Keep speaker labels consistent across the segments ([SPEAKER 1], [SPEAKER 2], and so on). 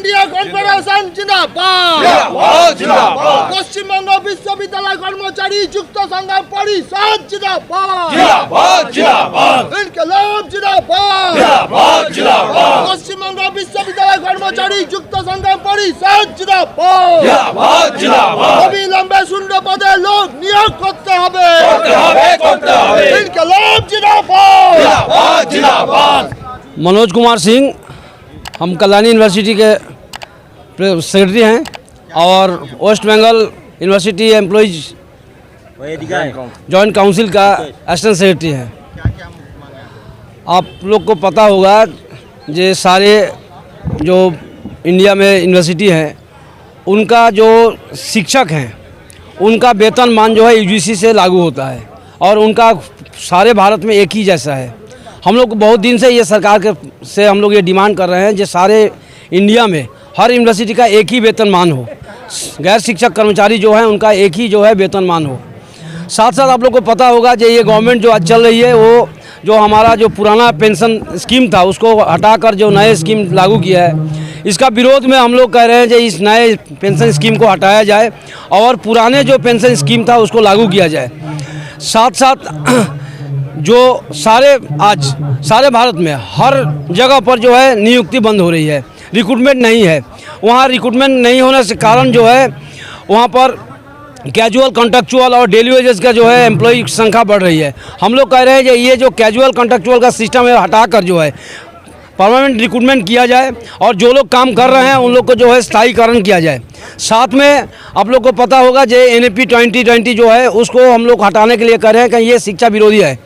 [SPEAKER 1] India confederation जिंदाबाद
[SPEAKER 2] जिंदाबाद जिंदाबाद।
[SPEAKER 1] পশ্চিমবঙ্গ বিশ্ববিদ্যালয় কর্মচারী যুক্ত সংগ্রাম পরিষদ জিন্দাবাদ
[SPEAKER 2] जिंदाबाद जिंदाबाद
[SPEAKER 1] ইনকিলাব জিন্দাবাদ
[SPEAKER 2] जिंदाबाद जिंदाबाद
[SPEAKER 1] পশ্চিমবঙ্গ বিশ্ববিদ্যালয় কর্মচারী যুক্ত সংগ্রাম পরিষদ জিন্দাবাদ
[SPEAKER 2] जिंदाबाद जिंदाबाद।
[SPEAKER 1] অবিলম্বে শূন্য পদে লোক নিয়োগ করতে হবে
[SPEAKER 2] करते হবে
[SPEAKER 1] ইনকিলাব জিন্দাবাদ
[SPEAKER 2] जिंदाबाद जिंदाबाद।
[SPEAKER 3] मनोज कुमार सिंह, हम कल्याणी यूनिवर्सिटी के सेक्रेटरी हैं और West Bengal university employees joint council का असिस्टेंट सेक्रेटरी है। आप लोग को पता होगा ये सारे जो इंडिया में यूनिवर्सिटी हैं उनका जो शिक्षक हैं उनका वेतन मान जो है यूजीसी से लागू होता है और उनका सारे भारत में एक ही जैसा है। हम लोग बहुत दिन से ये सरकार के से हम लोग ये डिमांड कर रहे हैं जो सारे इंडिया में हर यूनिवर्सिटी का एक ही वेतनमान हो, गैर शिक्षक कर्मचारी जो है उनका एक ही जो है वेतनमान हो। साथ साथ आप लोग को पता होगा जो ये गवर्नमेंट जो आज चल रही है वो जो हमारा जो पुराना पेंशन स्कीम था उसको हटाकर जो नए स्कीम लागू किया है, इसका विरोध में हम लोग कह रहे हैं कि इस नए पेंशन स्कीम को हटाया जाए और पुराने जो पेंशन स्कीम था उसको लागू किया जाए। साथ साथ जो आज सारे भारत में हर जगह पर जो है नियुक्ति बंद हो रही है, रिक्रूटमेंट नहीं है। वहाँ रिक्रूटमेंट नहीं होने से कारण जो है वहाँ पर कैजुअल कॉन्ट्रैक्चुअल और डेली वेजेस का जो है एम्प्लॉय की संख्या बढ़ रही है। हम लोग कह रहे हैं कि ये जो कैजुअल कॉन्ट्रैक्चुअल का सिस्टम है हटाकर जो है परमानेंट रिक्रूटमेंट किया जाए और जो लोग काम कर रहे हैं उन लोग को जो है स्थायीकरण किया जाए। साथ में आप लोग को पता होगा जो NAP 2020 जो है उसको हम लोग हटाने के लिए कह रहे हैं कि ये शिक्षा विरोधी है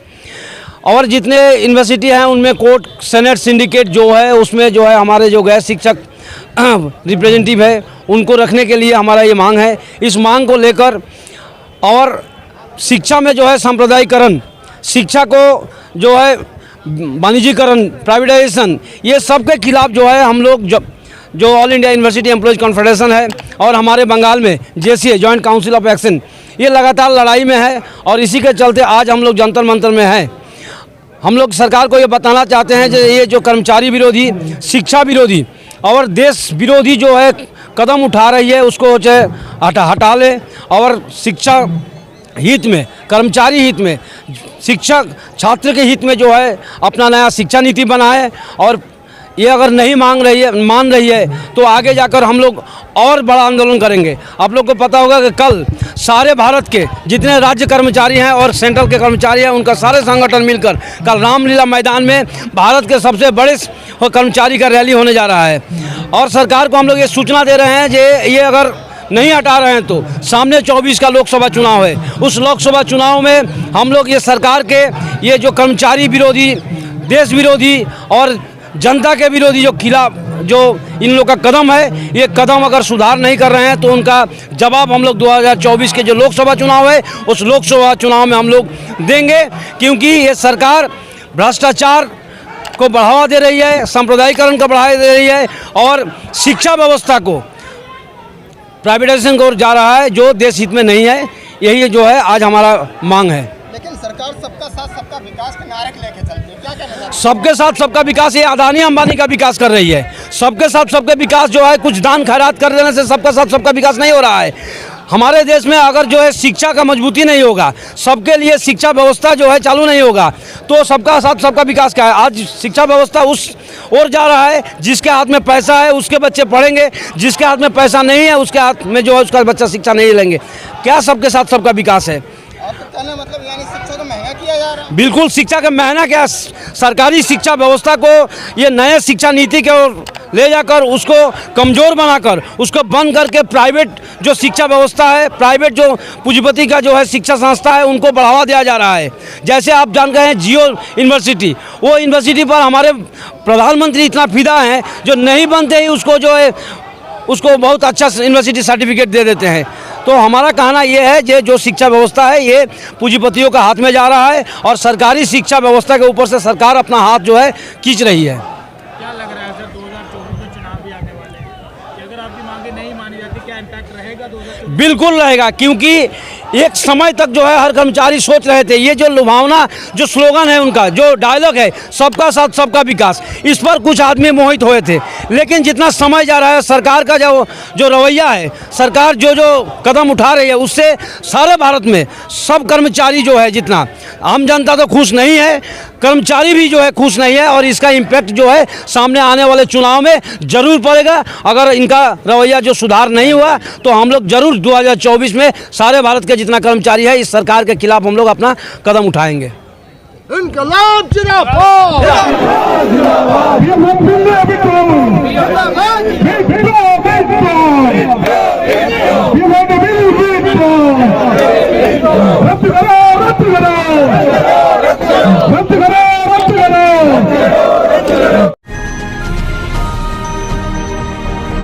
[SPEAKER 3] और जितने यूनिवर्सिटी हैं उनमें कोर्ट सेनेट सिंडिकेट जो है उसमें जो है हमारे जो गैर शिक्षक रिप्रेजेंटेटिव है उनको रखने के लिए हमारा ये मांग है। इस मांग को लेकर और शिक्षा में जो है सांप्रदायिकरण, शिक्षा को जो है वाणिज्यीकरण, प्राइवेटाइजेशन, ये सब के खिलाफ जो है हम लोग जो all India university employees confederation है और हमारे बंगाल में JCA joint council of action ये लगातार लड़ाई में है और इसी के चलते आज हम लोग जंतर मंतर में हैं। हम लोग सरकार को ये बताना चाहते हैं कि ये जो कर्मचारी विरोधी, शिक्षा विरोधी और देश विरोधी जो है कदम उठा रही है उसको हटा ले और शिक्षा हित में, कर्मचारी हित में, शिक्षक छात्र के हित में जो है अपना नया शिक्षा नीति बनाए और ये अगर नहीं मान रही है तो आगे जाकर हम लोग और बड़ा आंदोलन करेंगे। आप लोग को पता होगा कि कल सारे भारत के जितने राज्य कर्मचारी हैं और सेंट्रल के कर्मचारी हैं उनका सारे संगठन मिलकर कल रामलीला मैदान में भारत के सबसे बड़े कर्मचारी का रैली होने जा रहा है और सरकार को हम लोग ये सूचना दे रहे हैं कि ये अगर नहीं हटा रहे हैं तो सामने 24 का लोकसभा चुनाव है, उस लोकसभा चुनाव में हम लोग ये सरकार के ये जो कर्मचारी विरोधी, देश विरोधी और जनता के विरोधी जो खिलाफ जो इन लोग का कदम है ये कदम अगर सुधार नहीं कर रहे हैं तो उनका जवाब हम लोग 2024 के जो लोकसभा चुनाव है उस लोकसभा चुनाव में हम लोग देंगे, क्योंकि ये सरकार भ्रष्टाचार को बढ़ावा दे रही है, सांप्रदायिकरण को बढ़ावा दे रही है और शिक्षा व्यवस्था को प्राइवेटाइजेशन को जा रहा है जो देश हित में नहीं है। यही जो है आज हमारा मांग है।
[SPEAKER 1] लेकिन सरकार सबका साथ सबका विकास के नारे लेके चलती है, क्या कहना?
[SPEAKER 3] सबके साथ सबका विकास ये अदानी अंबानी का विकास कर रही है। सबके साथ सबका विकास जो है कुछ दान खैरात कर देने से सबका साथ सबका विकास नहीं हो रहा है। हमारे देश में अगर जो है शिक्षा का मजबूती नहीं होगा, सबके लिए शिक्षा व्यवस्था जो है चालू नहीं होगा तो सबका साथ सबका विकास क्या है। आज शिक्षा व्यवस्था उस ओर जा रहा है जिसके हाथ में पैसा है उसके बच्चे पढ़ेंगे, जिसके हाथ में पैसा नहीं है उसके हाथ में जो है उसका बच्चा शिक्षा नहीं लेंगे। क्या सबके साथ सबका विकास है?
[SPEAKER 1] कहना मतलब यानी शिक्षा को महंगा किया जा रहा है?
[SPEAKER 3] बिल्कुल शिक्षा का महंगा क्या, सरकारी शिक्षा व्यवस्था को ये नए शिक्षा नीति के ओर ले जाकर उसको कमज़ोर बनाकर उसको बंद करके प्राइवेट जो शिक्षा व्यवस्था है, प्राइवेट जो पूंजीपति का जो है शिक्षा संस्था है उनको बढ़ावा दिया जा रहा है। जैसे आप जान गए हैं जियो यूनिवर्सिटी, वो यूनिवर्सिटी पर हमारे प्रधानमंत्री इतना फिदा हैं जो नहीं बनते ही उसको जो है उसको बहुत अच्छा यूनिवर्सिटी सर्टिफिकेट दे देते हैं। तो हमारा कहना ये है कि जो शिक्षा व्यवस्था है ये पूंजीपतियों का हाथ में जा रहा है और सरकारी शिक्षा व्यवस्था के ऊपर से सरकार अपना हाथ जो है खींच रही है।
[SPEAKER 4] क्या लग रहा है सर 2024 में चुनाव भी आने वाले हैं कि अगर आपकी मांगे नहीं मानी जाती क्या इम्पैक्ट रहेगा 2024?
[SPEAKER 3] बिल्कुल रहेगा, क्योंकि एक समय तक जो है हर कर्मचारी सोच रहे थे, ये जो लुभावना जो स्लोगन है उनका, जो डायलॉग है सबका साथ सबका विकास, इस पर कुछ आदमी मोहित हुए थे। लेकिन जितना समय जा रहा है, सरकार का जो रवैया है, सरकार जो कदम उठा रही है, उससे सारे भारत में सब कर्मचारी जो है, जितना आम जनता तो खुश नहीं है, कर्मचारी भी जो है खुश नहीं है। और इसका इम्पैक्ट जो है सामने आने वाले चुनाव में जरूर पड़ेगा। अगर इनका रवैया जो सुधार नहीं हुआ तो हम लोग जरूर 2024 में सारे भारत के जितना कर्मचारी है, इस सरकार के खिलाफ हम लोग अपना कदम उठाएंगे।
[SPEAKER 1] इनकलाब जिंदाबाद।
[SPEAKER 5] जिंदाबाद।